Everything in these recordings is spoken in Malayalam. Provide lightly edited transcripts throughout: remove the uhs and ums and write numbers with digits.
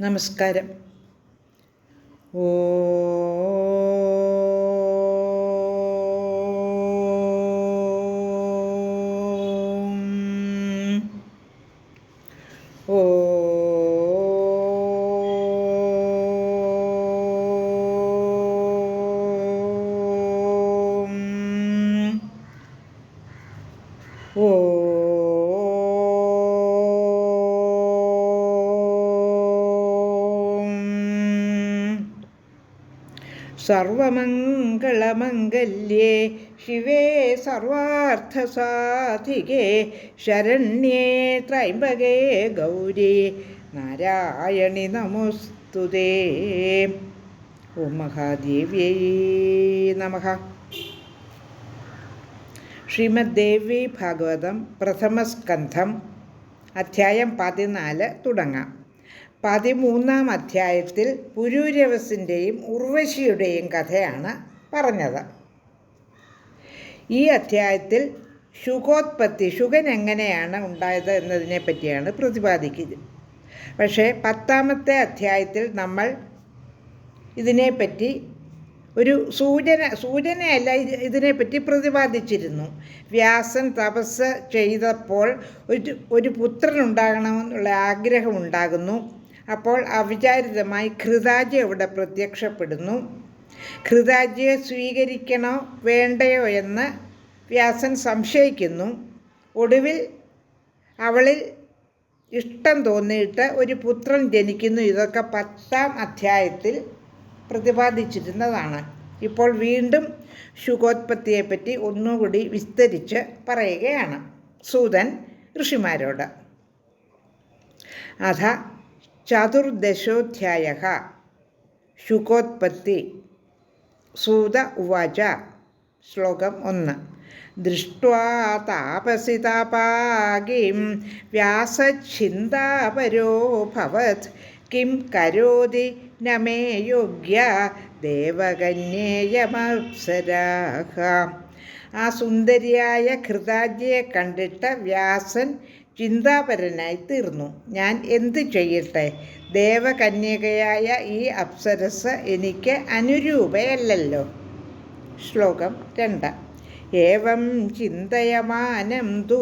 നമസ്കാരം. ഓ ഓ ഓ സർവമംഗളമംഗല്യേ ശിവേ സർവാർത്ഥസാധികേ ശരണ്യേ ത്രയംബകേ ഗൗരി നാരായണി നമോസ്തുതേ. ഓം മഹാദേവ്യൈ നമഃ. ശ്രീമദ് ദേവി ഭാഗവതം പ്രഥമസ്കന്ധം അധ്യായം 14 തുടങ്ങാം. 13-ാം അധ്യായത്തിൽ പുരൂരവസിൻ്റെയും ഉർവശിയുടെയും കഥയാണ് പറഞ്ഞത്. ഈ അധ്യായത്തിൽ ശുകോത്പത്തി, ശുകൻ എങ്ങനെയാണ് ഉണ്ടായത് എന്നതിനെ പറ്റിയാണ് പ്രതിപാദിക്കുന്നത്. പക്ഷേ 10-ാമത്തെ അധ്യായത്തിൽ നമ്മൾ ഇതിനെപ്പറ്റി ഒരു സൂചനയല്ല, ഇതിനെപ്പറ്റി പ്രതിപാദിച്ചിരുന്നു. വ്യാസൻ തപസ് ചെയ്തപ്പോൾ ഒരു പുത്രൻ ഉണ്ടാകണമെന്നുള്ള ആഗ്രഹമുണ്ടാകുന്നു. അപ്പോൾ അവിചാരിതമായി ഘൃതാജ്യ അവിടെ പ്രത്യക്ഷപ്പെടുന്നു. ഘൃതാജ്യയെ സ്വീകരിക്കണോ വേണ്ടയോ എന്ന് വ്യാസൻ സംശയിക്കുന്നു. ഒടുവിൽ അവളിൽ ഇഷ്ടം തോന്നിയിട്ട് ഒരു പുത്രൻ ജനിക്കുന്നു. ഇതൊക്കെ 10-ാം അധ്യായത്തിൽ പ്രതിപാദിച്ചിരുന്നതാണ്. ഇപ്പോൾ വീണ്ടും ശുകോത്പത്തിയെപ്പറ്റി ഒന്നുകൂടി വിസ്തരിച്ച് പറയുകയാണ് സൂതൻ ഋഷിമാരോട്. അഥ ചതുർദശോധ്യായഃ ശുകോത്പത്തി. സൂത ഉവാച. ശ്ലോകം 1. ദൃഷ്ട്വാ താപസി താപാഗിം വ്യാസഛിന്താപരോഭവത് കിം കരോതി ന മേ യോഗ്യ ദേവകന്യേയമപ്സരാഃ. ആ സുന്ദരിയായ ഘൃതാജ്യയെ കണ്ടിട്ട് വ്യാസൻ ചിന്താപരനായി തീർന്നു. ഞാൻ എന്തു ചെയ്യട്ടെ? ദേവകന്യകയായ ഈ അപ്സരസ് എനിക്ക് അനുരൂപയല്ലല്ലോ. ശ്ലോകം 2. ഏവം ചിന്തയമാനം തു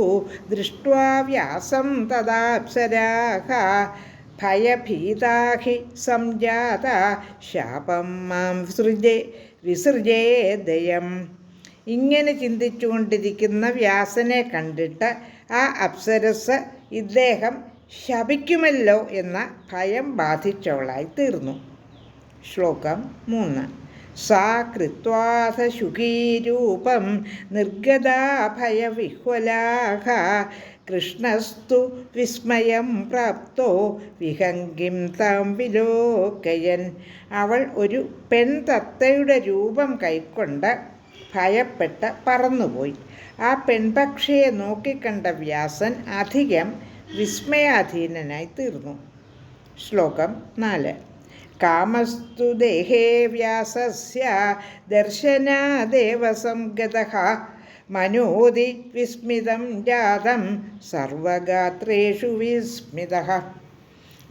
ദൃഷ്ട്വാ വ്യാസം തദാപ്സരാഃ ഭയഭീതാഹി സംജാത ശാപം മാം വിസൃജേദയം. ഇങ്ങനെ ചിന്തിച്ചുകൊണ്ടിരിക്കുന്ന വ്യാസനെ കണ്ടിട്ട് ആ അപ്സരസ് ഇദ്ദേഹം ശപിക്കുമല്ലോ എന്ന ഭയം ബാധിച്ചവളായി തീർന്നു. ശ്ലോകം 3. സാ കൃത്വാഥ ശുകീരൂപം നിർഗതാ ഭയവിഹ്വലാഃ കൃഷ്ണസ്തു വിസ്മയം പ്രാപ്തോ വിഹംഗിം താം വിലോകയൻ. അവൾ ഒരു പെൺതത്തയുടെ രൂപം കൈക്കൊണ്ട് ഭയപ്പെട്ട് പറന്നുപോയി. ആ പെൺപക്ഷിയെ നോക്കിക്കണ്ട വ്യാസൻ അധികം വിസ്മയാധീനനായി തീർന്നു. ശ്ലോകം 4. കാമസ്തു ദേഹേ വ്യാസസ്യ ദർശനാദേവ സംഗതഃ മനോതി വിസ്മിതം ജാതം സർവഗാത്രേഷു വിസ്മിതഃ.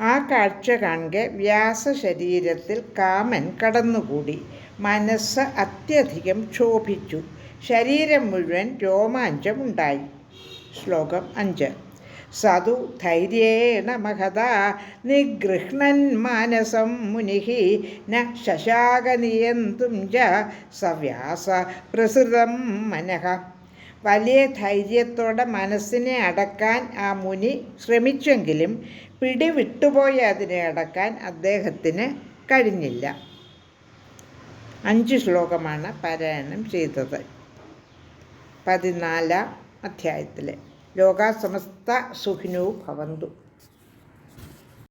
ആ കാഴ്ച കാണെ വ്യാസശരീരത്തിൽ കാമൻ കടന്നുകൂടി. മനസ്സ് അത്യധികം ക്ഷോഭിച്ചു. ശരീരം മുഴുവൻ രോമാഞ്ചമുണ്ടായി. ശ്ലോകം 5. സതു ധൈര്യേണ മഹതാ നിഗൃഹ്ണൻ മാനസം മുനിഃ ന ശശാക നിയന്തും ച സവ്യാസ പ്രസൃതം മനഃ. വലിയ ധൈര്യത്തോടെ മനസ്സിനെ അടക്കാൻ ആ മുനി ശ്രമിച്ചെങ്കിലും പിടിവിട്ടുപോയ അതിനെ അടക്കാൻ അദ്ദേഹത്തിന് കഴിഞ്ഞില്ല. 5 ശ്ലോകമാണ് പാരായണം ചെയ്തത് 14-ാം അധ്യായത്തിൽ. ലോകാ സമസ്ത സുഖിനോ ഭവന്തു.